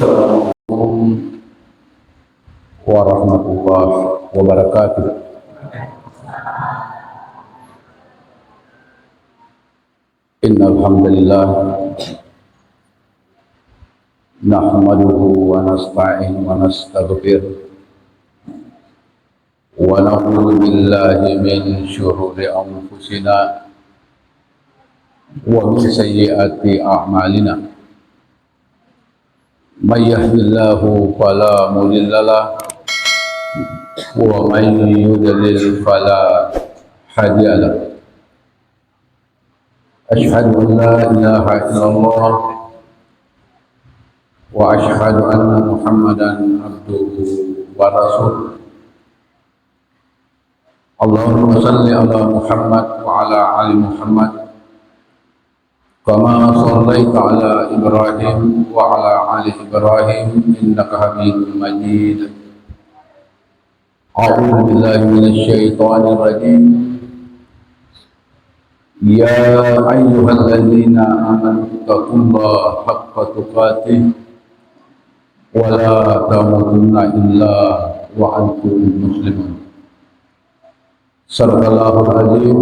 Assalamualaikum warahmatullahi wabarakatuh. Innal hamdalillah nahmaduhu wa nasta'inu wa nastaghfiruh wa na'udzu billahi min syururi anfusina wa min sayyiati a'malina. May yahdihillahu fala mudilla lahu wa may yudlil fala hadiya lahu. Asyhadu an la ilaha illallah wa asyhadu anna Muhammadan abduhu wa rasuluh. Allahumma salli ala Muhammad wa ala ali Muhammad kama shallaita ala Ibrahim wa ala ali Ibrahim innaka Hamidum Majid. A'udzu billahi minasy syaithanir rajim. Ya ayyuhalladzina amanu taqullaha haqqa tuqatih wa la tamutunna illa wa antum muslimun. Sadaqallahul azim.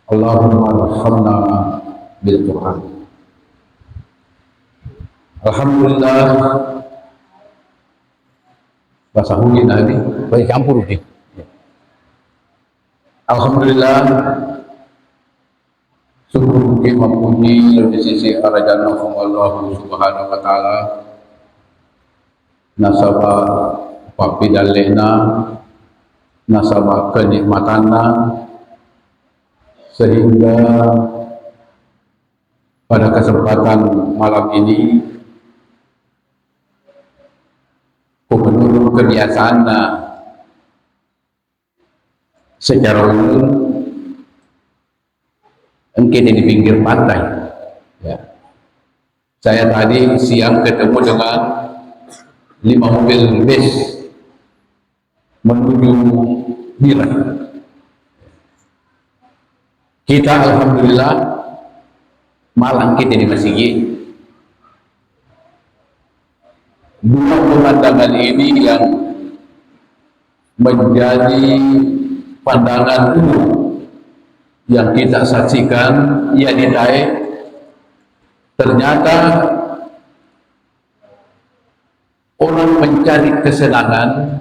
Allahumma arhamna bil Qur'an. Alhamdulillah. Bahasa Huli tadi, baik campur nih. Alhamdulillah. Sungguh memuji di sisi Raja Allah Subhanahu wa taala. Nasabah papidalena, nasabah kenikmatanna, sehingga pada kesempatan malam ini gubernur kebiasaanna secara umum mungkin di pinggir pantai. Ya. Saya tadi siang ketemu dengan 5 mobil bus menuju Bila. Kita alhamdulillah malam kita di masjid. Dua pemandangan ini yang menjadi pandangan umum yang kita saksikan, yakni ternyata orang mencari kesenangan,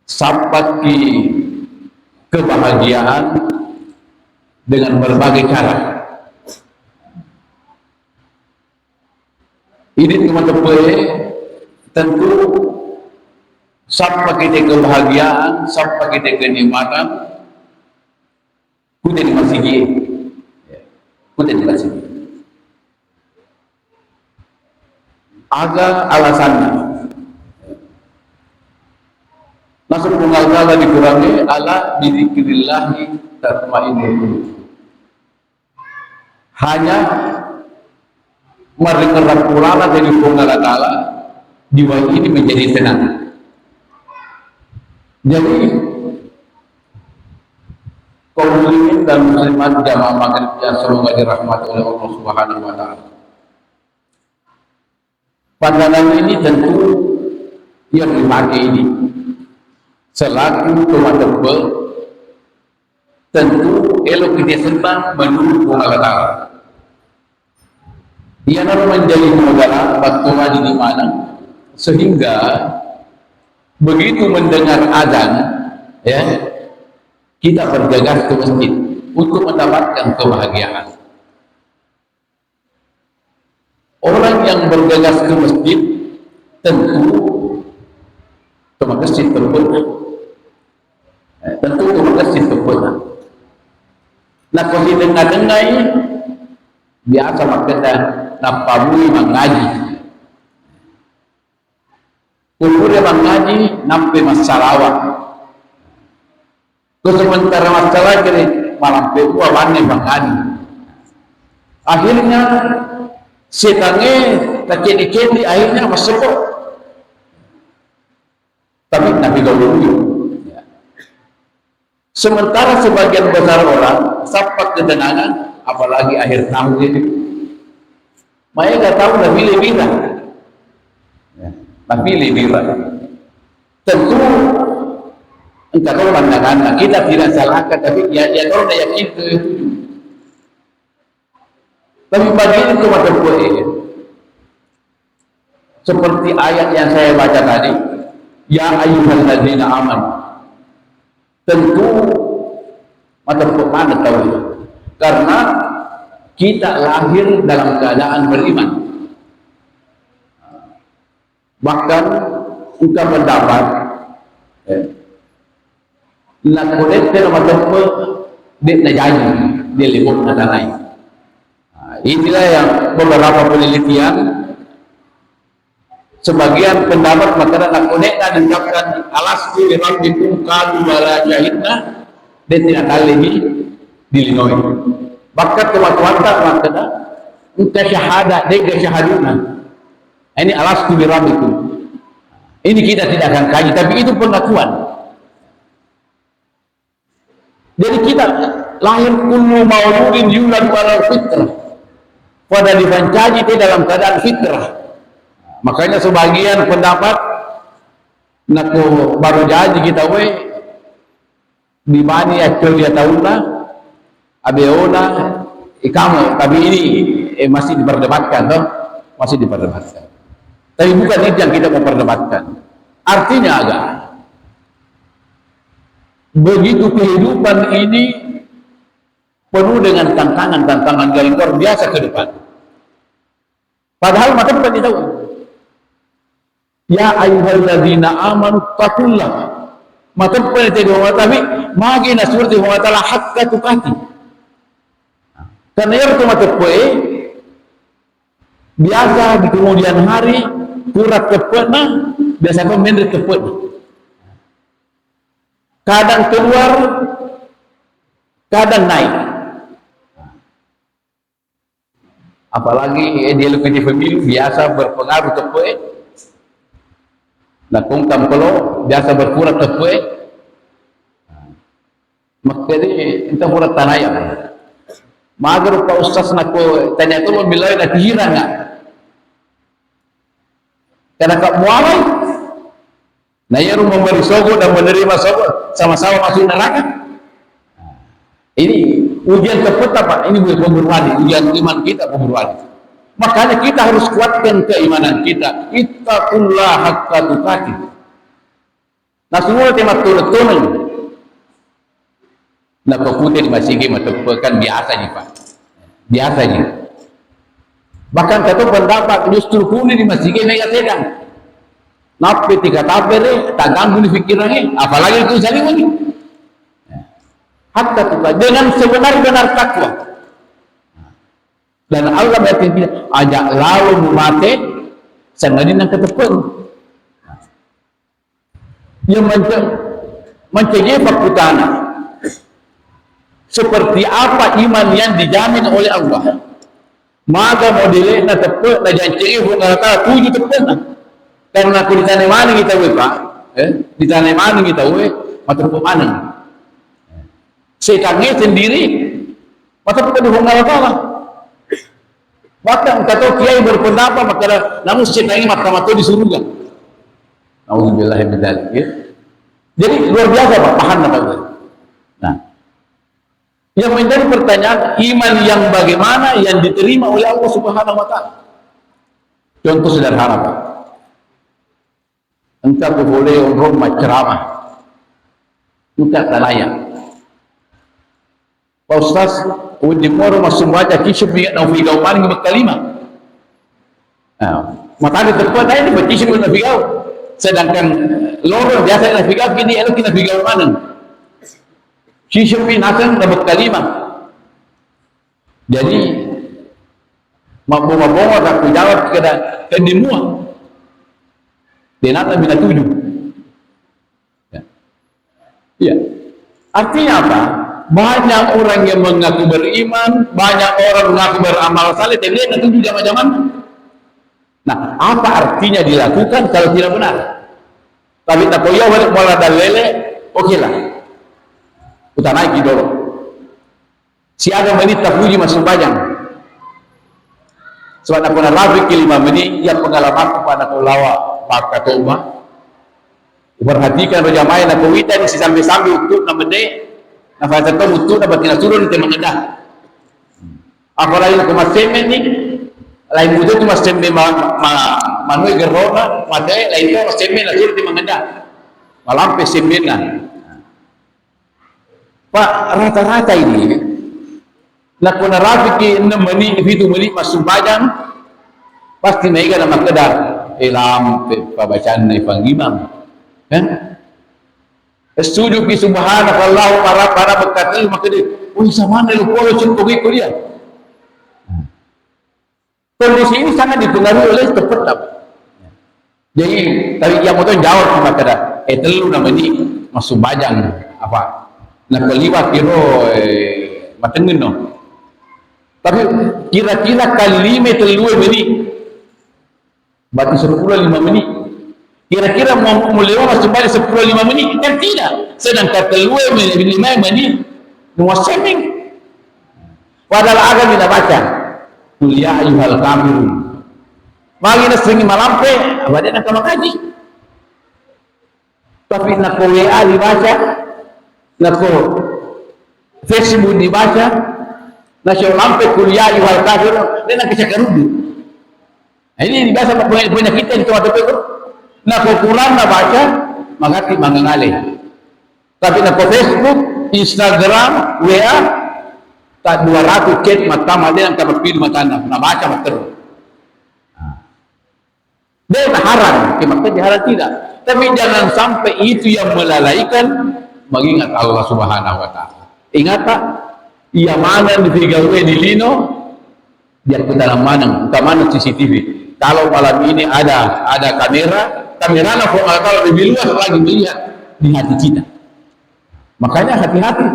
sapaki kebahagiaan dengan berbagai cara. Ini teman-teman tentu sapaki kebahagiaan, sapaki kenikmatan. Kuda di masjid, kuda di masjid. Ada alasannya. Langsung pengalala dikurangi ala bidzikrillahi tatmainnul qulub. Hanya mendengar Quran dari pengalala jiwa ini menjadi tenang. Jadi kaum muslimin dan muslimat jamaah maghrib yang semoga dirahmati oleh Allah Subhanahu wa taala. Pandangan ini tentu yang dipakai ini selaku teman-teman tentu elok kita sembah menunggu Allah Ta'ala. Ia menjadi negara batuan di mana sehingga begitu mendengar azan, ya, kita bergegas ke masjid untuk mendapatkan kebahagiaan. Orang yang bergegas ke masjid tentu ke masjid terpuruk. Tentu ke masjid terpuruk. Nah, kalau dengar-dengar ini biasa makanya napamui mengaji. Kumpulnya mengaji nampai masalawat. Sementara masalah kiri malam kedua bani mengaji. Akhirnya setannya tak kini akhirnya masuk. Tapi Nabi Gauluh. Sementara sebagian besar orang sapat ketenangan, apalagi akhir tahun ini. Mereka tahu Nabi Lebira. Ya. Nabi Lebira. Tentu engkau tahu pandangan, kita tidak salahkan, tapi ya kalau tidak yakin itu. Tapi bagi itu macam boleh. Seperti ayat yang saya baca tadi, ya ayyuhalladzina amanu. Tentu macam mana tahu ya? Karena kita lahir dalam keadaan beriman. Bahkan engkau mendapat nak connect dengan macam apa dia nak jadi dia lebih nak naik. Inilah yang beberapa penelitian sebagian pendapat makanan nak connect dan mengucapkan alas di rabbikum qalu wala jahidna dia tidak kali di Illinois. Bahkan kematuan tak makna untuk syahadat dia syahaduna. Ini alas di rabbikum. Ini kita tidak akan kaji, tapi itu pengakuan. Jadi kita lahir kullu mauludin yuladu ala fitrah. Pada dipancaji itu dalam keadaan fitrah. Makanya sebagian pendapat naku baru jadi kita di bani akil dia tahunlah abeona ikamu, tapi ini masih diperdebatkan toh, masih diperdebatkan. Tapi bukan itu yang kita mau perdebatkan. Artinya agak begitu kehidupan ini penuh dengan tantangan yang luar biasa ke depan. Padahal maka bukan tahu. Ya ayyuhalladzina amanu taqullah. Maka bukan tahu, tapi magina seperti Allah Taala hakka tuqati. Karena itu mata biasa di kemudian hari kurat kepena biasa mendet kepena. Kadang keluar, kadang naik. Apalagi dia lebih pemilu biasa berpengaruh tepuk. Nah, kungkam kalau biasa berkurang tepuk. Makanya kita kurang tanaya. Mager Pak Ustaz nak tanya tu bila nak hira enggak? Karena kak mualai. Nah, ya rumah memberi sogo dan menerima sogo sama-sama masuk neraka. Ini ujian tepat apa? Ini bukan pemburuan, ujian iman kita pemburuan. Makanya kita harus kuatkan keimanan kita. Ittaqullah haqqa tuqatih. Nah, semua tema turun-turun. Nah, pokoknya di masjid kan biasa aja Pak. Biasa aja. Bahkan kata pendapat justru kuni di masjid mereka sedang. Napi tiga tapere tak ganggu di pikirannya, apalagi itu saling lagi. Hatta tuh dengan sebenar-benar takwa. Dan Allah berfirman, ajak lalu mate sengadin yang ketepun. Yang mencegah fakutana. Seperti apa iman yang dijamin oleh Allah. Maka modelnya tepuk na janji ngata tujuh tepuk. Karena aku ditanya mana kita Pak, ditanya mana kita mata pemanen. Setannya sendiri, mata penuh Allah. Maka kata kiai berpendapat maka namun setannya mata di surga. Nauzubillah min dzalik. Jadi luar biasa Pak, paham apa itu? Nah, yang menjadi pertanyaan iman yang bagaimana yang diterima oleh Allah Subhanahu wa taala. Contoh sederhana Pak. Engkau boleh rumah ceramah. Kita tak layak. Pak Ustaz, di moro masuk baca kisah biar nak figau mana berkalima. Maka ada tempat lain berkisah nak figau. Sedangkan lorong biasa nak figau kini elok kita figau mana. Kisah bin Hasan nak berkalima. Jadi mabung-mabung aku jawab ke dimua. Denata bila tujuh. Ya. Artinya apa? Banyak orang yang mengaku beriman, banyak orang mengaku beramal saleh, tapi dia tujuh zaman-zaman. Nah, apa artinya dilakukan kalau tidak benar? Tapi tak koyo bola dan lele, oke lah. Kita naik dulu. Si ada menit tak puji masuk panjang. Sebab aku nak rafi ke 5 menit, yang pengalaman kepada aku lawa maka tumbah. Perhatikan berjamaah nak kawitan si sambil-sambil untuk 6 menit. Nak fasa tu untuk nak batin turun di mengendah. Apa lain aku masemen ni? Lain butuh tu masemen manui gerona, madai lain tu masemen nak turun di mengendah. Malampe semenan. Pak rata-rata ini nak kena rafi ke 6 menit, 7 menit masuk bajang, pasti naik nama kedar. Ilam pembacaan ni panggimam. Kan? Setuju ki subhanallah para berkata maka dia, oh sama mana lu kalau contoh ikut dia. Kondisi ini sangat dipengaruhi oleh tepat. Jadi tapi yang mau jawab cuma kada telu nama ni masuk bajang apa nak keliwat kiro matengin no. Tapi kira-kira kali 5 telu menit berarti 10 5 menit. Kira-kira mau lewat masuk balik 10 5 menit kan tidak. Sedangkan telu 5 menit nuas seming. Padahal agak kita baca kuliah ayuhal kafirun. Mari nak sering malampe, abad nak makaji. Tapi nak WA dibaca, nak Facebook dibaca, nak malampe kuliah ayuhal kafirun, dia nak kecak rudu. Ini biasa punya kita di tempat itu. Nak Quran nak baca, mengati mengenali. Tapi nak Facebook, Instagram, WA, tak 200 chat mata ada yang tak berpilih mata nak baca betul. Dia tak haram, maka diharam tidak. Tapi jangan sampai itu yang melalaikan mengingat Allah Subhanahu Wa Taala. Ingat tak? Ia mana di Figawe di Lino, biar kita dalam mana CCTV. Kalau malam ini ada kamera lah kalau lebih luas lagi melihat di hati kita. Makanya hati-hati.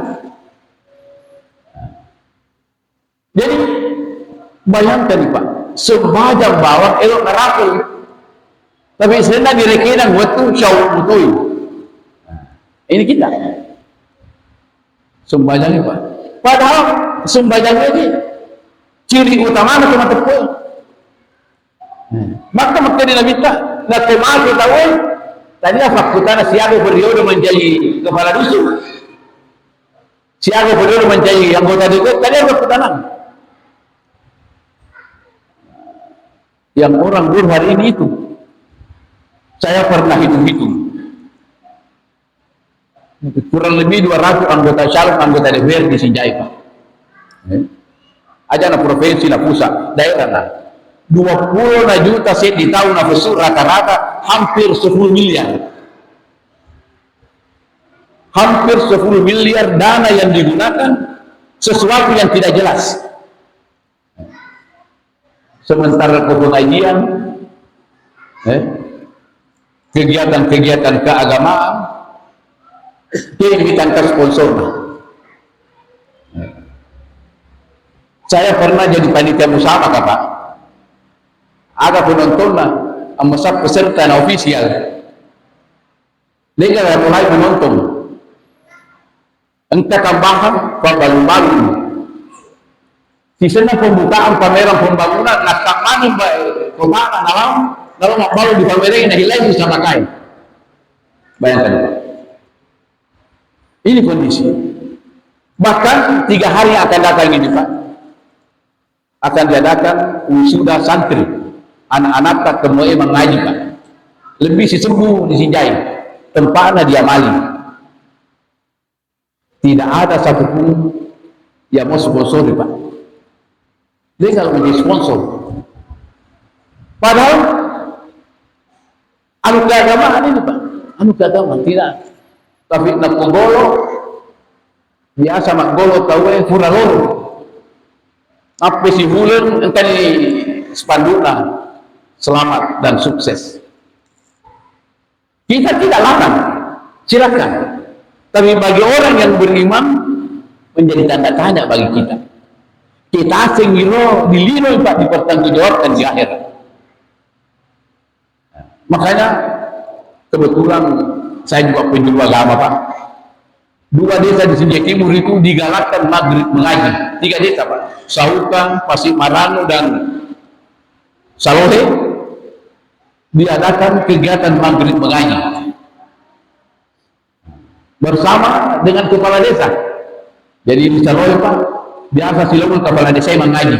Jadi bayangkan Pak, sebajang bawang elok neraka. Tapi sebenarnya direkenang waktu syawal betul. Ini kita. Sembajangnya Pak. Padahal sembajangnya ini ciri utama cuma tepuk. Maka dia minta nak termasuk tahu. Tadilah fakultas siaga periode menjadi kepala dusun. Siaga periode menjadi anggota DPR. Tadi fakultas. Yang orang buruh hari ini itu. Saya pernah hitung-hitung. Kurang lebih 200 anggota calon anggota DPR di Sinjai Pak. Aja na provinsi na pusat, daerah na. 20 juta set di tahun nafsu rata-rata hampir 10 miliar. Hampir 10 miliar dana yang digunakan sesuatu yang tidak jelas. Sementara pengajian, kegiatan-kegiatan keagamaan, ditangkap sponsor. Saya pernah jadi panitia musyawarah Pak. Ada penonton lah, amasap peserta na ofisial. Mereka mulai menonton. Entah tambahan, pembalu-balu. Sisa pembukaan pameran pembangunan, nak mana pembangunan dalam baru di pameran yang hilai bisa pakai. Bayangkan. Ini kondisi. Bahkan 3 hari akan datang ini Pak. Akan diadakan wisuda santri. Anak-anak tak kemuai mengaji Pak. Lebih sembuh di Sinjai. Tempatnya dia mali. Tidak ada satupun yang mau sponsor Pak. Dia kalau menjadi sponsor. Padahal anu keagamaan ini Pak. Anu keagamaan tidak. Tapi nak golo biasa mak golo tahu furalor. Apa si bulan entah ni spandukna selamat dan sukses. Kita tidak larang, silakan. Tapi bagi orang yang beriman menjadi tanda tanya bagi kita. Kita asing giro dilino Pak dipertanggungjawabkan di akhirat. Makanya kebetulan saya juga penjuru agama Pak. 2 desa di Sinjai Timur itu digalakkan maghrib mengaji. 3 desa Pak. Saukan, Pasir Marano dan Salole diadakan kegiatan maghrib mengaji bersama dengan kepala desa. Jadi di Salole Pak, biasa silakan kepala desa yang mengaji.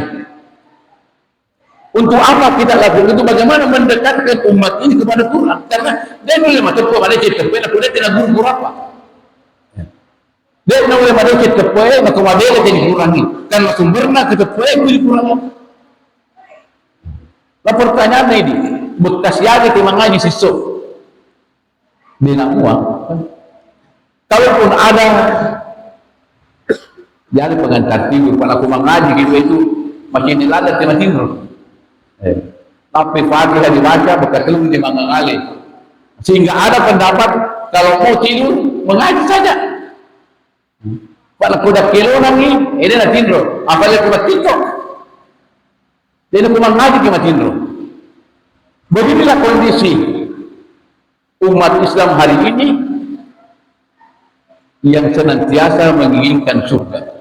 Untuk apa kita lakukan itu? Bagaimana mendekatkan umat ini kepada Quran? Karena dia boleh macam tu ada cerita, dia tidak guru apa. Dia boleh macam cerita, maka wadela jadi kurangi. Karena sumbernya kita boleh kurangi. Lah pertanyaan ini, bekas yaga di mengaji sisuk dengan uang. Kalaupun ada jadi pengantar tidur, kalau aku mengaji gitu itu masih nilai tema tidur. Tapi Fatihah dibaca bekas belum di mangali, sehingga ada pendapat kalau mau tidur mengaji saja. Kalau kuda kilo nangi, ini nak tidur. Apalagi kuda TikTok, jadi aku mengaji cuma tidur. Beginilah kondisi umat Islam hari ini yang senantiasa menginginkan surga.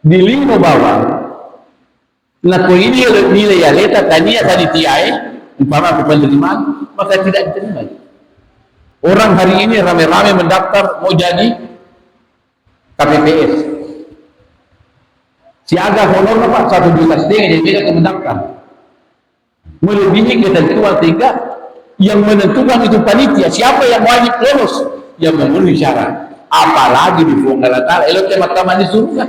Di lino bawah, nah ini nilai ya leta tania tadi tiai, umpama penerimaan, maka tidak diterima. Orang hari ini rame-rame mendaftar mau jadi KPPS. Siaga honor Pak 1,5 juta jadi beda mendaftar. Melebihi ketentuan sehingga yang menentukan itu panitia. Siapa yang wajib lolos? Yang memenuhi syarat. Apalagi di Allah Ta'ala eloknya mahkamah di surga.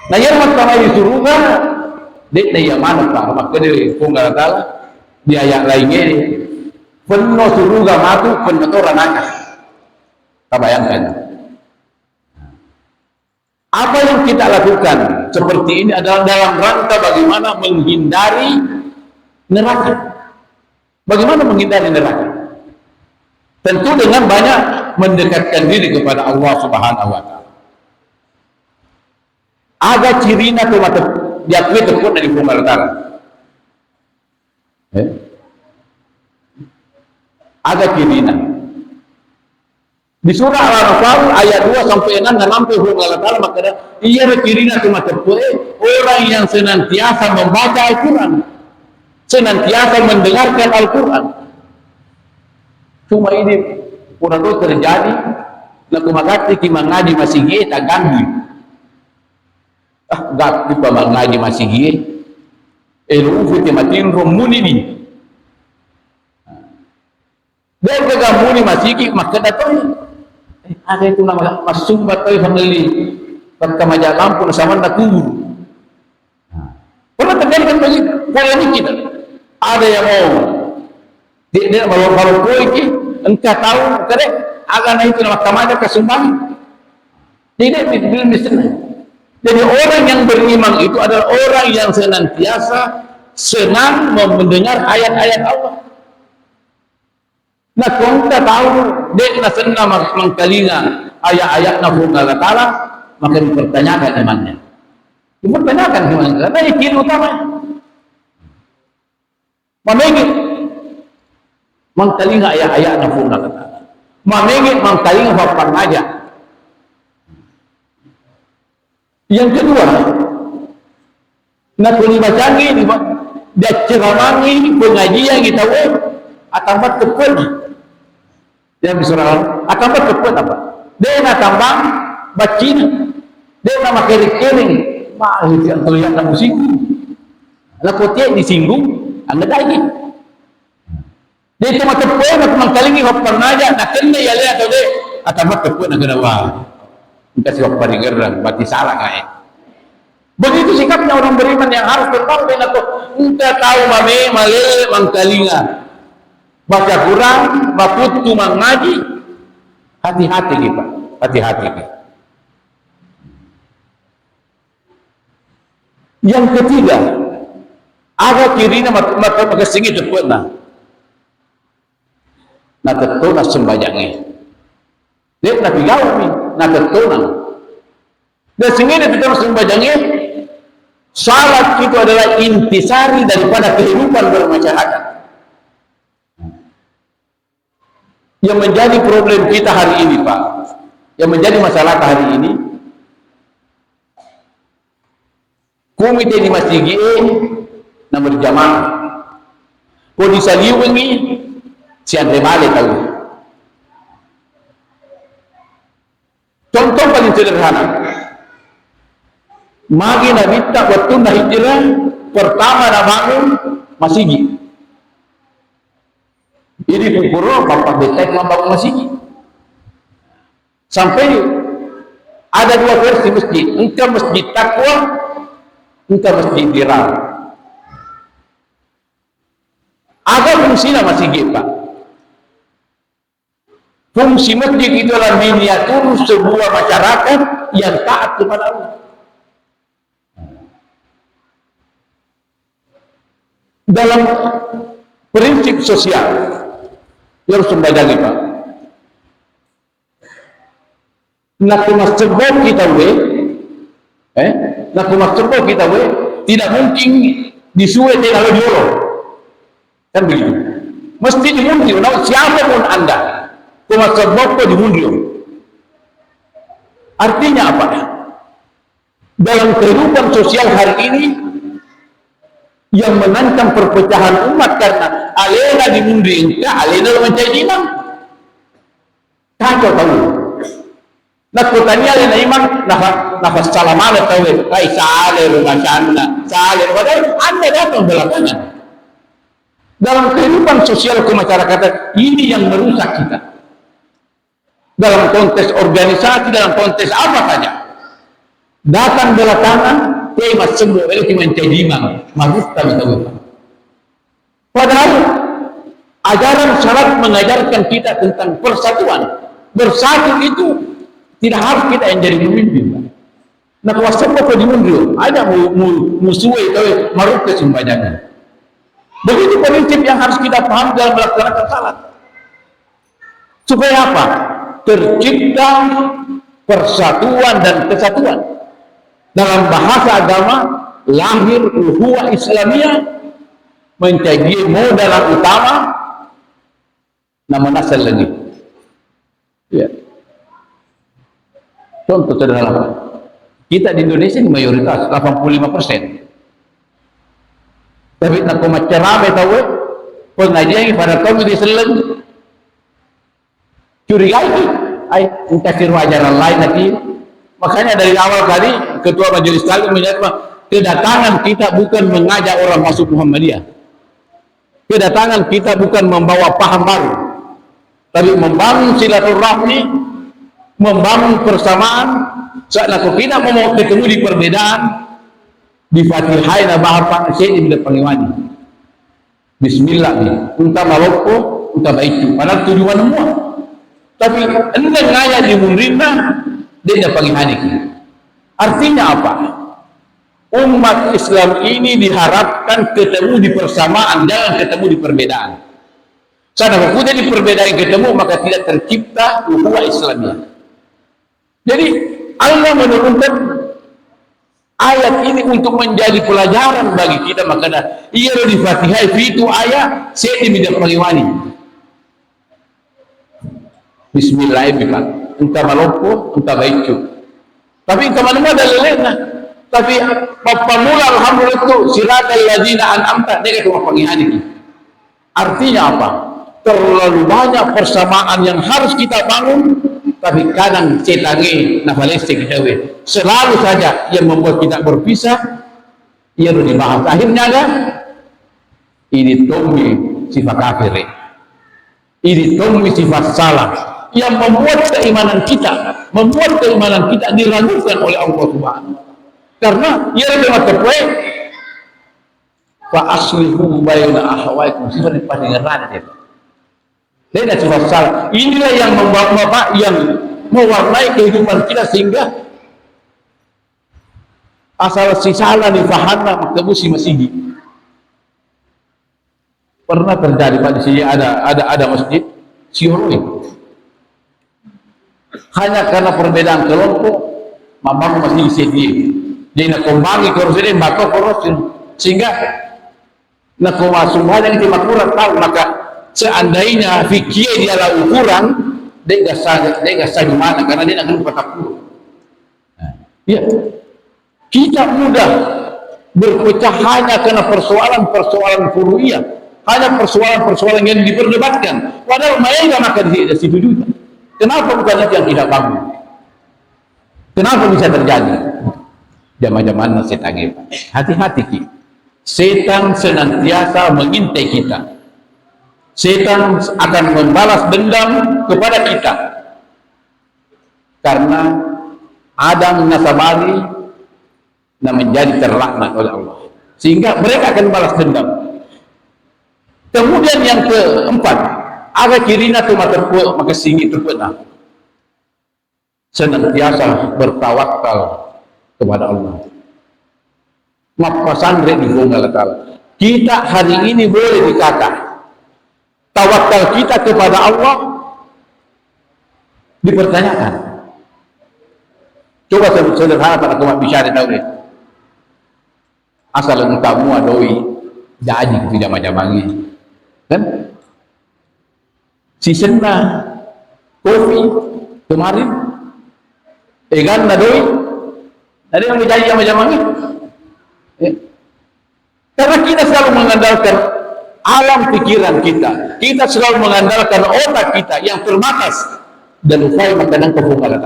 Nah yang mahkamah di surga dia yang mana Pak? Maka di Allah Ta'ala di ayat lainnya ini penuh surga matu penuh orang anak. Kita bayangkan apa yang kita lakukan seperti ini adalah dalam rangka bagaimana menghindari neraka. Bagaimana menghindari neraka? Tentu dengan banyak mendekatkan diri kepada Allah Subhanahu wa Ta'ala. Ada cirina tu mata diakui tekun dari Allah Ta'ala. Ada cirina. Di surah Al-Anfal ayat 2 sampai 6 dan sampai Allah Ta'ala maka ia cirina tu mata orang yang senantiasa membaca Al-Quran, senantiasa mendengarkan Al-Quran. Cuma ini kurang terjadi laku magati ki mengaji masih gie tak ganggu. Gati pa mengaji masih gie elufu tematin romuni ni dia kegamuni masih gie maka datang ada itu nama masumbat toy family perkamaja lampu sama nak kubur. Pernah terjadi kan begitu? Kali ini kita ada yang mau dia baru koi ki engkau tahu kadang agak itu nama kamaja kesumbang tidak belum disini. Jadi orang yang beriman itu adalah orang yang senantiasa senang mendengar ayat-ayat Allah. Nah, kalau kita tahu dia senang mengkalinga ayat-ayat Allah Ta'ala, maka dipertanyakan imannya. Dipertanyakan imannya. Karena ini ciri utama. Memengit mengkalinga ayat-ayat Allah Ta'ala. Memengit mengkalinga bapak aja. Yang kedua, nak bacaan ini, dia ceramangi pengajian kita atau buat tepun. Yang disurah atau buat tepun apa? Dia nak tambang bacina, dia nak kering-kering, mahu yang terlihat nak musik. Lalu dia disinggung, anda lagi. Dia cuma tepun, nak mengkalingi hopan aja, nak kena ya lihat atau dia atau buat tepun nak kena wah. Kita siap parigeran, berarti salah kayak. Begitu sikapnya orang beriman yang harus bertahu dengan itu. Kita tahu mame malele mangkalinga, baca Quran, baputu mengaji, hati-hati kita, hati-hati kita. Yang ketiga, ada kirinya maka singi cepet nah tetuna sembayangnya. Dia nak gaul ni, nak tetuna. Dan singi tetuna sembayangnya. Salat itu adalah intisari daripada kehidupan bermasyarakat. Yang menjadi problem kita hari ini, Pak, yang menjadi masalah hari ini, Kumite di masjid na berjamaah. Ko di saliwengi si ante balik tahu. Contoh paling sederhana. Magi na minta waktu na hijrah pertama na bangun masigi. Ini pukuro bapak betek membangun masigi. Sampai ada dua versi masjid. Engkau masjid takwa, engkau masjid dirar. Ada fungsinya masjid Pak. Fungsi masjid itu adalah miniatur sebuah masyarakat yang taat kepada Allah. Dalam prinsip sosial yang harus membadangi Pak. Nak masjid kita nak masjid kita tidak mungkin disuai dengan diorong. Kan begitu. Mesti dimundur. Nah, siapapun Anda, masjid kok dimundur. Artinya apa? Dalam kehidupan sosial hari ini yang menantang perpecahan umat karena alena dimundurin, alena mencari imam. Kacau tahu. Nak kutanya alena imam, nafas salaman tahu. Hai saler macamna, saler padahal Anda datang belakangan. Dalam kehidupan sosial kemasyarakatan ini yang merusak kita. Dalam konteks organisasi, dalam konteks apa saja. Datang belakangan, tema semua itu menjadi imam. Magus kami tahu. Padahal ajaran syarat mengajarkan kita tentang persatuan. Bersatu itu tidak harus kita yang jadi pemimpin. Nah, kalau semua dimundur, ada musuh itu maruf kesembajangan. Begitu prinsip yang harus kita paham dalam melaksanakan salat. Supaya apa? Tercipta persatuan dan kesatuan. Dalam bahasa agama, lahir ukhuwah Islamiyah menjadi modal utama nama nasal lagi. Ya. Contoh sederhana. Kita di Indonesia mayoritas 85%. Tapi nak macerame tahu pengajian pada kaum di Seleng curigai ai kasih ajaran lain nanti. Makanya dari awal kali ketua majelis taklim menyatakan kedatangan kita bukan mengajak orang masuk Muhammadiyah. Kedatangan kita bukan membawa paham baru, tapi membangun silaturahmi, membangun persamaan. Saat aku tidak mau ketemu di perbedaan, di Fatihah bahasa Syekh di Pangiwani. Bismillah ni. Entah maloko, entah baik. Padahal tujuan semua. Tapi endang ngaya di Mundrinda dia dah Pangiwani. Artinya apa? Umat Islam ini diharapkan ketemu di persamaan, jangan ketemu di perbedaan. Sana kalau di perbedaan ketemu maka tidak tercipta ukhuwah Islamiyah. Jadi Allah menurunkan ayat ini untuk menjadi pelajaran bagi kita. Makanya ia di Fatihah itu ayat saya tidak Pangiwani. Bismillahirrahmanirrahim. Entah maloko, entah baikku. Tapi kemana-mana ada lelena. Tapi pemula alhamdulillah itu siratal ladzina an'amta dia kata Pangiwani. Artinya apa? Terlalu banyak persamaan yang harus kita bangun. Tapi kadang cetangi nafalesti kita selalu saja yang membuat kita berpisah ia harus dibahas. Akhirnya ada ini tommi sifat kafir, ini tommi sifat salah yang membuat keimanan kita diragukan oleh Allah Subhanahu. Karena ia adalah kepoe fa aslihu baina ahwaikum sifat pandengaran dia. Dia sifat salah. Inilah yang membuat bapak yang mewarnai kehidupan kita sehingga asal si salah nih fahana maktabu si masigi. Pernah terjadi Pak di sini ada masjid Sioroi. Hanya karena perbedaan kelompok, memang masih sedih. Jadi nak kembali korus ini bakal korus sehingga nak masuk banyak di makurat tahu maka seandainya fikir dia lah ukuran dia gak sah di mana karena dia nak kena takut. Ya, kita mudah berpecah hanya karena persoalan-persoalan furu'iyah, hanya persoalan-persoalan yang diperdebatkan, padahal mereka makan di situ juga. Kenapa bukan itu yang tidak bangun? Kenapa bisa terjadi? Zaman-zaman setan itu. Hati-hati kita. Setan senantiasa mengintai kita. Setan akan membalas dendam kepada kita. Karena Adam nasabari yang menjadi terlaknat oleh Allah. Sehingga mereka akan balas dendam. Kemudian yang keempat, ada kirina tu maka singi terpena. Senantiasa bertawakal kepada Allah. Mapasandre di Allah Ta'ala. Kita hari ini boleh dikata tawakal kita kepada Allah dipertanyakan. Coba sederhana pada kamu bicara tahu deh. Asal kamu adoi jadi ke jama-jama ini, kan? Si senna kopi kemarin, kan adoi, ada yang menjadi jama-jama ini. Karena kita selalu mengandalkan alam pikiran kita selalu mengandalkan otak kita yang terbatas dan upaya makanan kefunggalan.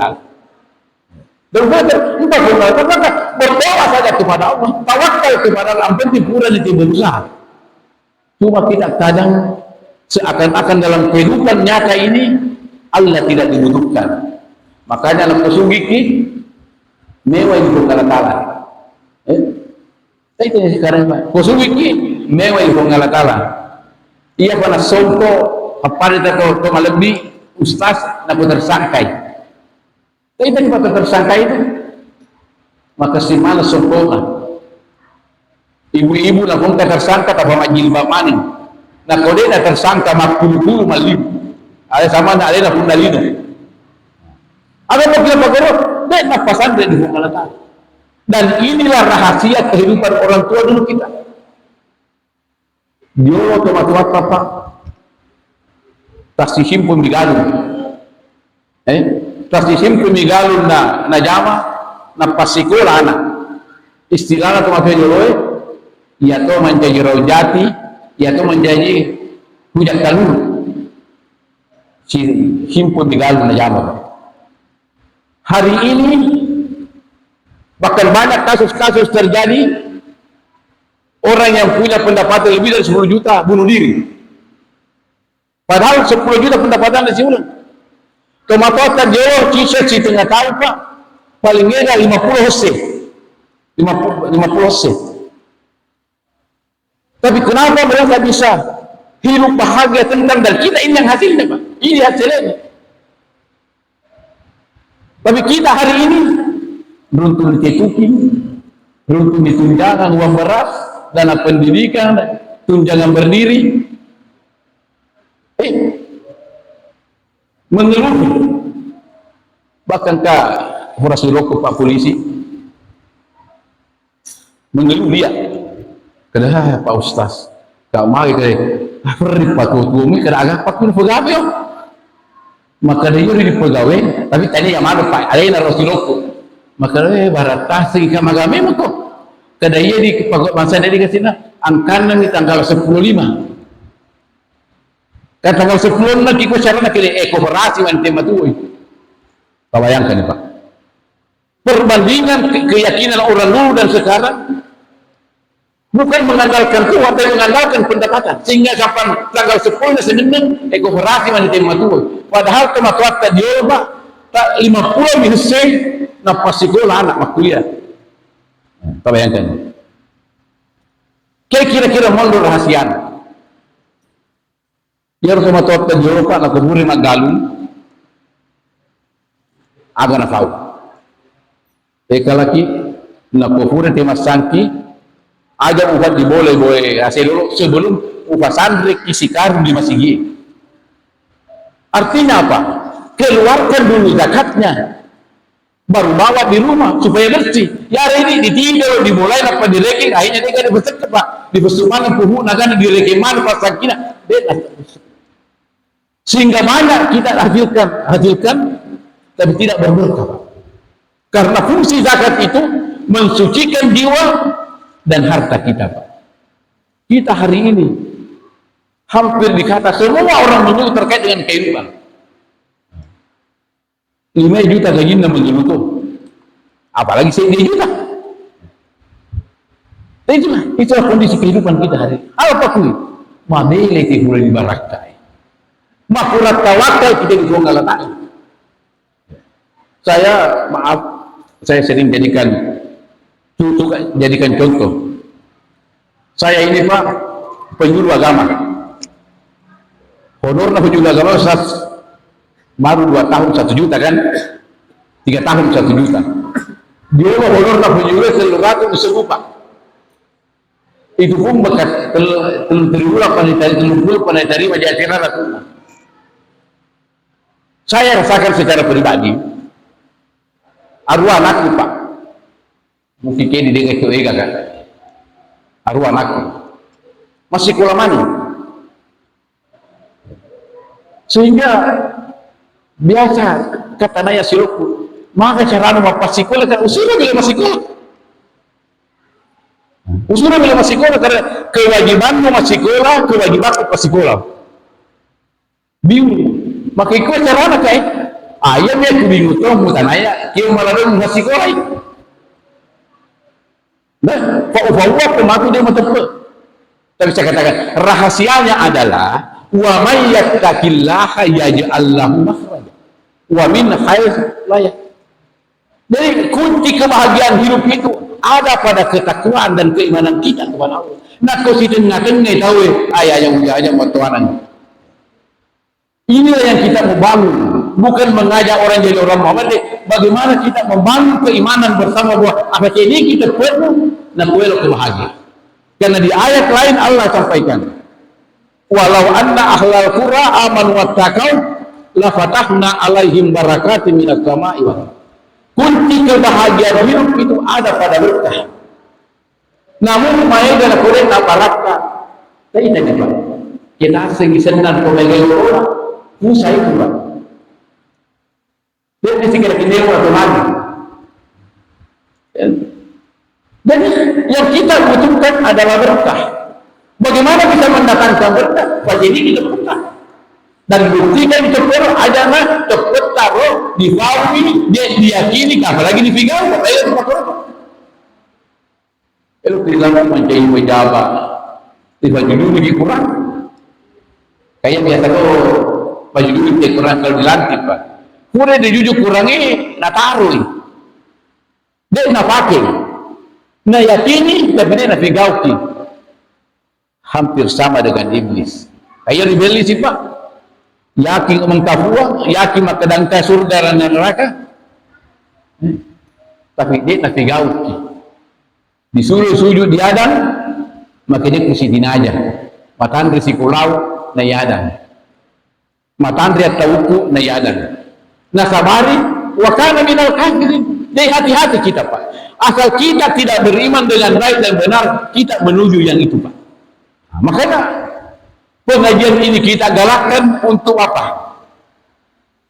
Dan entah maka berdoa saja kepada Allah, tawakal kepada Allah, penting pura di besar. Cuma kita kadang seakan-akan dalam kehidupan nyata ini Allah tidak dibutuhkan. Makanya dalam kesungguhan mewah di penggalan. Saya tanya sekarang Pak, kesungguhan mewah di penggalan. Ia pernah sonto apa dia tahu lebih ustaz nak tersangkai. Tapi tadi pada tersangka itu, maka si malas sempurna. Ibu-ibu nak pun tersangka tak bawa jilbab maning. Nak kau dia tersangka makulu malib. Ada sama nak ada pun dalino. Ada apa kita pakai? Dia nak pasan dia di hukum. Dan inilah rahasia kehidupan orang tua dulu kita. Dia teman-teman apa? Tas dihimpun di galung. Tas disimpan di galon na jama na pasikola anak istilahnya teman-teman joloe ya to menjadi rojati ya to menjadi hujat kalun si himpun di galon na jama. Hari ini bahkan banyak kasus-kasus terjadi orang yang punya pendapatan lebih dari 10 juta bunuh diri, padahal 10 juta pendapatan dari bulan. Kematuan jauh kisah si tengah tahun Pak paling enggak 50 hose 50 hose. Tapi kenapa mereka bisa hidup bahagia tentang dan kita ini yang hasilnya Pak, ini hasilnya. Tapi kita hari ini beruntung diketukin, beruntung ditunjangan uang beras, dana pendidikan, tunjangan berdiri, mengeluh. Bahkankah Rasulullah Pak polisi mengeluh dia kena Pak Ustaz kau mari ke pergi Pak Tuumi kena agak Pak pun pegawai maka dia di pegawai tapi tadi yang mana Pak ada Rasulullah maka dia baratah segi kamagame mako kada dia di masa dia di kesina angkana di tanggal 15 kan tanggal 10 lagi ko cara nak kooperasi wan tema tu. Bayangkan Pak. Perbandingan keyakinan orang dulu dan sekarang bukan mengandalkan Tuhan tapi mengandalkan pendapatan. Sehingga kapan tanggal 10 seneng kooperasi wan tema tu. Padahal tempat dia Pak tak 50 minusnya napa sekolah anak mak kuliah. Bayangkan. Kira-kira mundur rahasian. Dia harus mematok terjauh Pak, nak kuburi magalun, agak nak tahu. Eka lagi, nak kuburi tema sangki, aja ubat diboleh hasil dulu sebelum ubat sandrik isi karun di masigi. Artinya apa? Keluarkan dulu zakatnya, baru bawa di rumah supaya bersih. Ya hari ini ditinggal dimulai apa direki, akhirnya dia kan bersekat Pak, di besumanan puhu nagan direki mana pas sakina, sehingga banyak kita hasilkan tapi tidak berberkah. Karena fungsi zakat itu mensucikan jiwa dan harta kita, Pak. Kita hari ini hampir dikata semua orang mengeluh terkait dengan kehidupan. 5 juta gajinya mengeluh tuh, apalagi 1 juta. Itulah kondisi kehidupan kita hari ini. Apa kui? Mamele ti mulai dibarakai. Makurat tawakal kita disongalatai. Saya sering jadikan contoh. Saya ini Pak penyuluh agama. Honornya penyuluh agama baru 2 tahun 1 juta kan? 3 tahun 1 juta. Dia honornya penyuluh seluruh serupa. Itu pun bekas terulang panitari majalah aku. Saya rasakan secara pribadi, arwah anakku Pak, mungkin di dengar itu kan, arwah anakku masih kulamani, sehingga biasa kata naya siloku, maka cara nama sekolah kan usulnya bila masih sekolah, usulnya bila masih sekolah karena kewajibanmu masih sekolah, kewajibanku pas sekolah, bingung. Maka ikut cara anak kayak ayamnya aku bingung tuh mutan ayah kau malah dong masih sekolah. Nah, fa'ufawa pematu dia matepet. Tapi saya katakan rahasianya adalah wa may yattaqillaha yaj'al lahu makhraja wa min haitsu la yahtasib. Jadi kunci kebahagiaan hidup itu ada pada ketakwaan dan keimanan kita kepada Allah. Nah, kau situ ngaten ngai tahu ayah yang udah motoanan. Inilah yang kita mau bangun, bukan mengajak orang jadi orang Muhammad. Bagaimana kita membangun keimanan bersama bahwa apa ini kita perlu dan perlu kebahagiaan. Karena di ayat lain Allah sampaikan, walau anna ahlal qura amanu wattaqau la fatahna alaihim barakatin minas sama'i wal ardh. Kunci kebahagiaan hidup itu ada pada berkah. Namun mai dalam Quran aparatnya, tidak dapat. Kita sengisenan pemegang orang. Musa itu Pak, dia mesti kira-kira atau lagi. Dan yang kita butuhkan adalah berkah. Bagaimana bisa mendatangkan berkah? Wajib kita berkah. Dan buktikan itu perlu adalah cepat taruh difawi, dia diyakini, apalagi dipegang, apalagi dipakai. Kalau bilang mencari pejabat, tiba-tiba dulu di Quran. Kayak biasa tuh. Baju dulu dia kurang kalau dilantik Pak. Kurang dia jujur kurangnya, nak taruh. Dia nak pakai. Nah yakini, tapi dia nak pegauti. Hampir sama dengan iblis. Kayak rebeli sih Pak. Yakin mengkafua, yakin makadangka surga dan neraka. Tapi dia nak pegauti. Disuruh sujud di Adam, maka dia kusitin aja. Matan risiko lau, na Adam. Matandri tauku na yadan. Nasabari wa kana minal kafirin. Jadi hati-hati kita Pak. Asal kita tidak beriman dengan baik dan benar, kita menuju yang itu Pak. Nah, makanya pengajian ini kita galakkan untuk apa?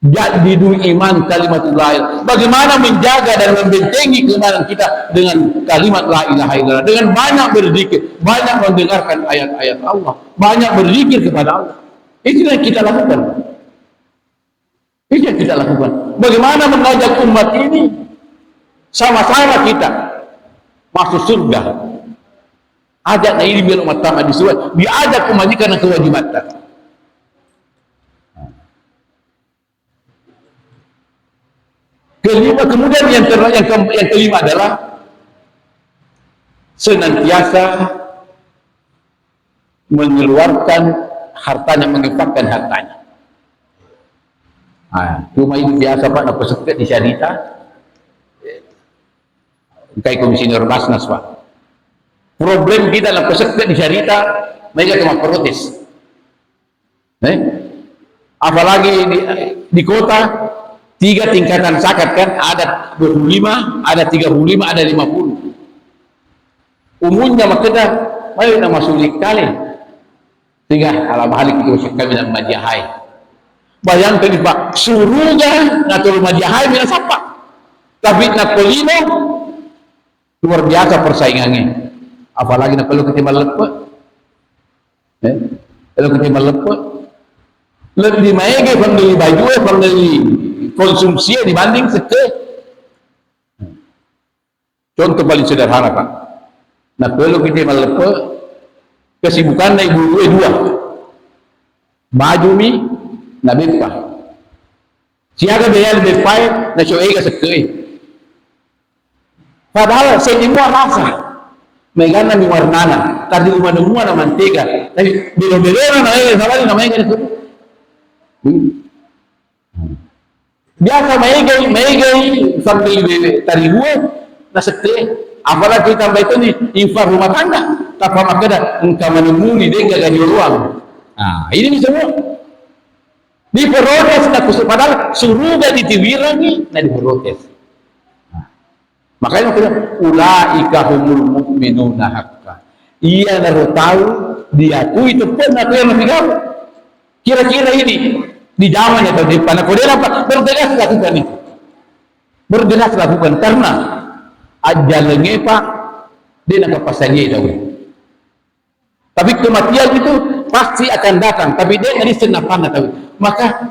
Jadidu iman kalimatullah. Bagaimana menjaga dan membentengi keimanan kita dengan kalimat la ilaha illallah, dengan banyak berzikir, banyak mendengarkan ayat-ayat Allah, banyak berzikir kepada Allah. Itu yang kita lakukan. Itu yang kita lakukan. Bagaimana mengajak umat ini sama-sama kita masuk surga. Ajak ini biar umat tamat disuruh. Diajak umat ini karena kewajiban. Kemudian yang kelima adalah senantiasa mengeluarkan hartanya, menginfakkan hartanya. Cuma itu biasa Pak, nak peserta di Syarita, kayak komisioner Basnas Pak. Problem kita nak peserta di Syarita, mereka cuma protes. Apalagi di kota, 3 tingkatan zakat kan, ada 25, ada 35, ada 50. Umumnya makanya, mayu nama sulit kali. Sehingga ala balik itu kami dan majahai. Bayangkan Pak, suruhnya ngatur majahai mina siapa? Tapi nak polino luar biasa persaingannya. apalagi nak kalau kita melepas, kalau kita melepas, lebih maige pembeli baju, pembeli konsumsi dibanding seke. Contoh paling sederhana Pak, nah kalau kita melepas, kesibukan naik bulu dua, baju mi, nabi Pak, siaga dia lebih baik, nak coba ke seke. Padahal saya semua rasa, megana mi warnana, tadi rumah na mantega, tapi bilo-bilo na sabali na maige itu. Biasa maige sambil tadi gue na sekte, apalagi tambah itu nih infak rumah tangga, tanpa makada engkau menemui dia gak gaji ruang. Nah, ini semua diprotes, padahal suruh gak ditiwirangi, nah diprotes. Makanya kita ulaika humul mu'minuna haqqan. Ia baru tahu diakui itu pun aku yang lebih tahu. Kira-kira ini di zaman atau di depan aku dia dapat bergegas lakukan itu. Bergegas lakukan karena ajalnya Pak dia nak pasangnya tahu. Tapi kematian itu pasti akan datang. Tapi dia dari senapan tahu. Maka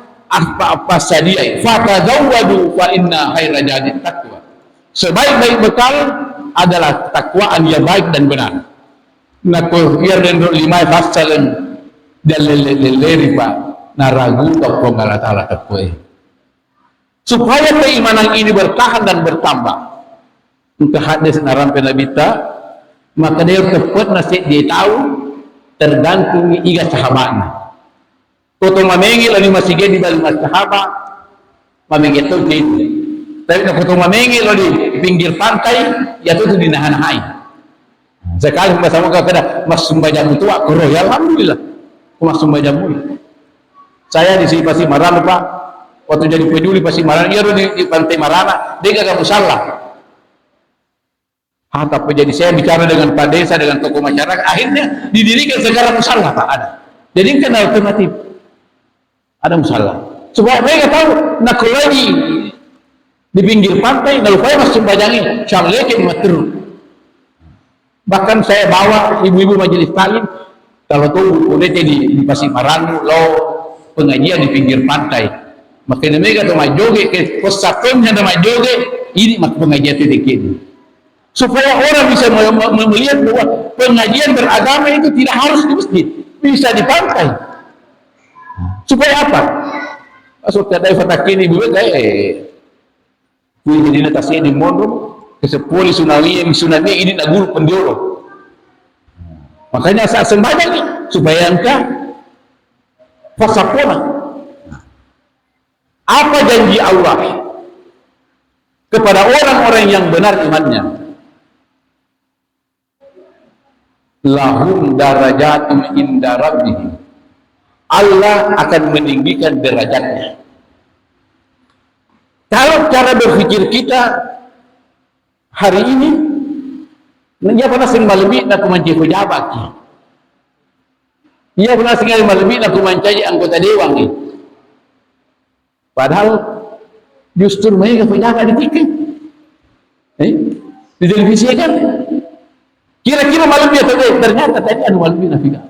apa sadia fatazawwadu fa inna khaira zadit taqwa. Sebaik-baik bekal adalah takwaan yang baik dan benar. Naku biar dendro lima fasalan dan leleri Pak naragu toko Allah Taala takwe. Supaya keimanan ini bertahan dan bertambah. Untuk hadis narampe Nabi ta, maka dia tepat nasi dia tahu tergantung iga sahabatnya. Toto mamengi lagi masih di balik sahabat, mamengi itu gitu. Tapi nak potong mamengi lo di pinggir pantai, ya itu di nahan-hai. Sekali bersama kau kena mas sumbajamu tua, kuro ya alhamdulillah, mas sumbajamu. Saya di sini pasti marah Pak. Waktu jadi peduli pasti marah. Iya di pantai Marana, dia gak musalah. Tapi jadi saya bicara dengan Pak Desa, dengan tokoh masyarakat, akhirnya didirikan segala musalah Pak ada. Jadi kan alternatif, ada musalah. Supaya mereka tahu nak lagi di pinggir pantai, nggak lupa mas sumbajangi, syarlekin mater. Bahkan saya bawa ibu-ibu majelis taklim, kalau tuh udah di Pasir Marangu, lo pengajian di pinggir pantai. Makanya mereka tuh majoge ke posatnya ada majoge, ini mak pengajian sedikit. Supaya orang bisa melihat bahwa pengajian beragama itu tidak harus di masjid, bisa di pantai. Supaya apa? Masuk ke daerah Fatakin ibu ini di atasnya di Mondo ke sepuluh tsunami ini nagul pendioro. Makanya saat sembahyang nih supaya engkau fasapona. Apa janji Allah kepada orang-orang yang benar imannya? Lahum darajatun inda rabbihim. Allah akan meninggikan derajatnya. Kalau cara berpikir kita hari ini, ia pernah sing malemi nak kumanci pejabat, ia pernah sing malemi nak kumanci anggota dewan ni. Padahal justru mereka pejabat ditikin, di televisi kan. Kira-kira malemi atau ternyata tadi anu malemi nafiga.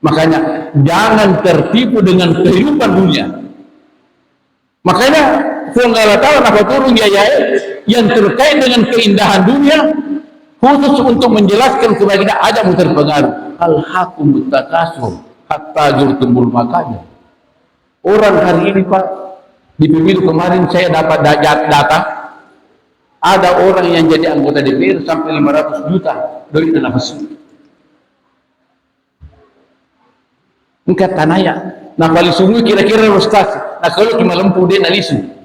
Makanya jangan tertipu dengan kehidupan dunia. Makanya Allah Ta'ala nak turun yang terkait dengan keindahan dunia khusus untuk menjelaskan supaya kita ada terpengaruh. Al-hakumut takasur hatta zurtumul makanya. Orang hari ini Pak di pemilu kemarin saya dapat data ada orang yang jadi anggota DPR sampai 500 juta dari tanah besar. Engkau tanaya. Nah kali sungguh kira-kira rostas. Nah kalau cuma lempu dia nalisu.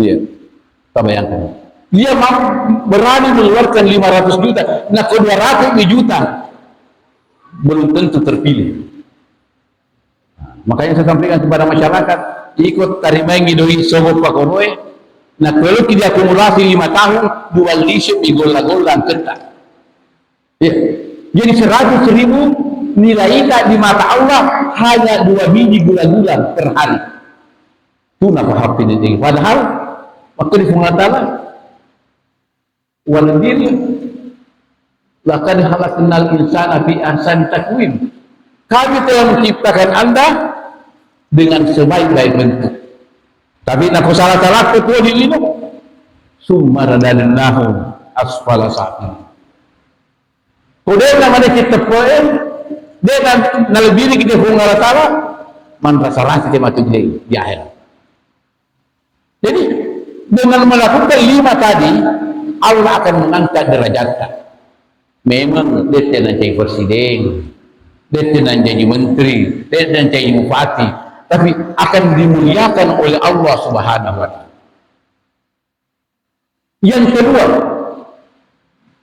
Iya, tak bayangkan. Dia berani mengeluarkan 500 juta, nah ke 200 juta belum tentu terpilih. Makanya saya sampaikan kepada masyarakat, ikut tarimangi doi sogo pakonoe. Nah kalau kita akumulasi 5 tahun, 2 lisip di gola-gola ketak. Ya, jadi 100.000 nilai kita di mata Allah hanya 2 biji gula-gula per hari. Itu apa hati ini? Padahal. Waktu di Allah Ta'ala waladiri laqad khalaqnal insana fi ahsani taqwim. Kami telah menciptakan Anda dengan sebaik-baik bentuk. Tapi nak salah-salah ketua di ini, summa radadnahu asfala safilin. Kemudian nama kita poin, dia dan nalbiri kita Allah Taala, man rasalah kita mati di akhirat. Jadi dengan melakukan 5 tadi, Allah akan mengangkat derajatnya. Memang dia tidak jadi presiden, dia tidak jadi menteri, dia tidak jadi bupati, tapi akan dimuliakan oleh Allah Subhanahu wa Ta'ala. Yang kedua,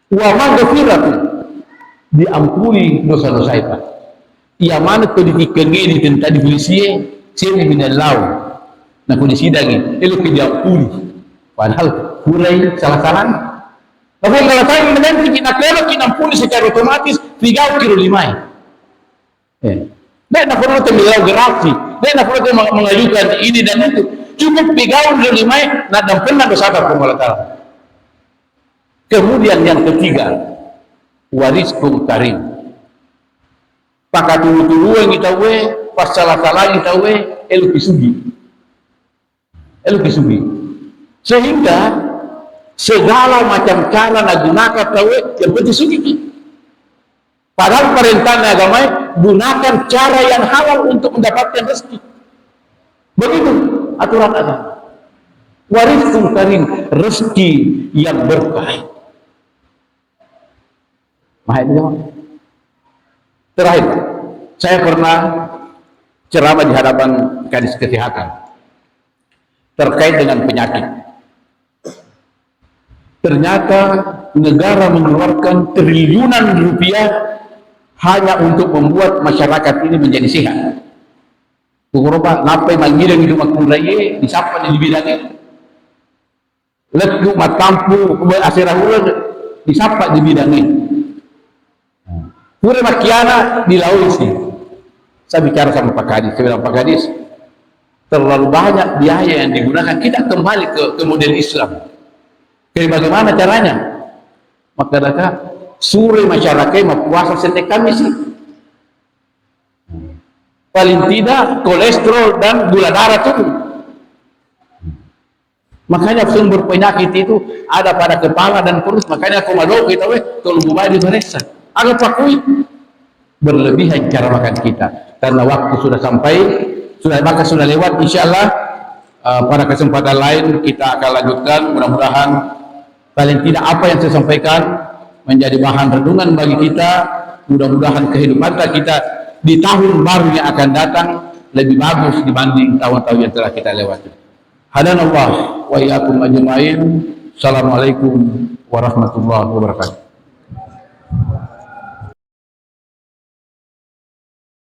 wa maghfiratu, diampuni dosa-dosa itu. Ia mana kodifikan ini tentang divilisia, sini minallahu. Nah kondisi lagi, itu diampuni. Padahal kurai salah-salah. Tapi kalau saya menanti kita kalau kita ampuni secara otomatis, 3 kilo 5. Dia nak perlu terbilang gerasi, dia nak perlu mengajukan ini dan itu. Cukup 3 kilo 5, nak dan pernah dosa Allah. Kemudian yang ketiga, wariskum karim. Pakai tulu-tulu yang kita pas salah-salah kita elu kisugi. Sehingga segala macam cara nak gunakan yang penting sugi. Padahal perintah agama gunakan cara yang halal untuk mendapatkan rezeki. Begitu aturan agama. Wariskum karim, rezeki yang berkah. Terakhir, saya pernah ceramah di hadapan Kadis Kesehatan terkait dengan penyakit. Ternyata negara mengeluarkan triliunan rupiah hanya untuk membuat masyarakat ini menjadi sehat. Beberapa napai mangirang itu makun raya disapa di bidangnya. Leku matampu asirah ulang disapa di bidangnya. Pura makiana di Lausi. Saya bicara sama Pak Kadis, saya bilang Pak Kadis, terlalu banyak biaya yang digunakan. Kita kembali ke model Islam. Jadi bagaimana caranya? Maka sore masyarakat mau puasa Senin Kamis. Paling tidak kolesterol dan gula darah turun. Makanya sumber penyakit itu ada pada kepala dan perut. Makanya komadok kita kalau bubai di Indonesia. Ada pakui berlebihan cara makan kita karena waktu sudah sampai, sudah lewat. Insyaallah pada kesempatan lain kita akan lanjutkan. Mudah-mudahan paling tidak apa yang saya sampaikan menjadi bahan renungan bagi kita. Mudah-mudahan kehidupan kita di tahun baru yang akan datang lebih bagus dibanding tahun-tahun yang telah kita lewati. Hadanallah wa iyyakum ajmain. Assalamualaikum warahmatullahi wabarakatuh.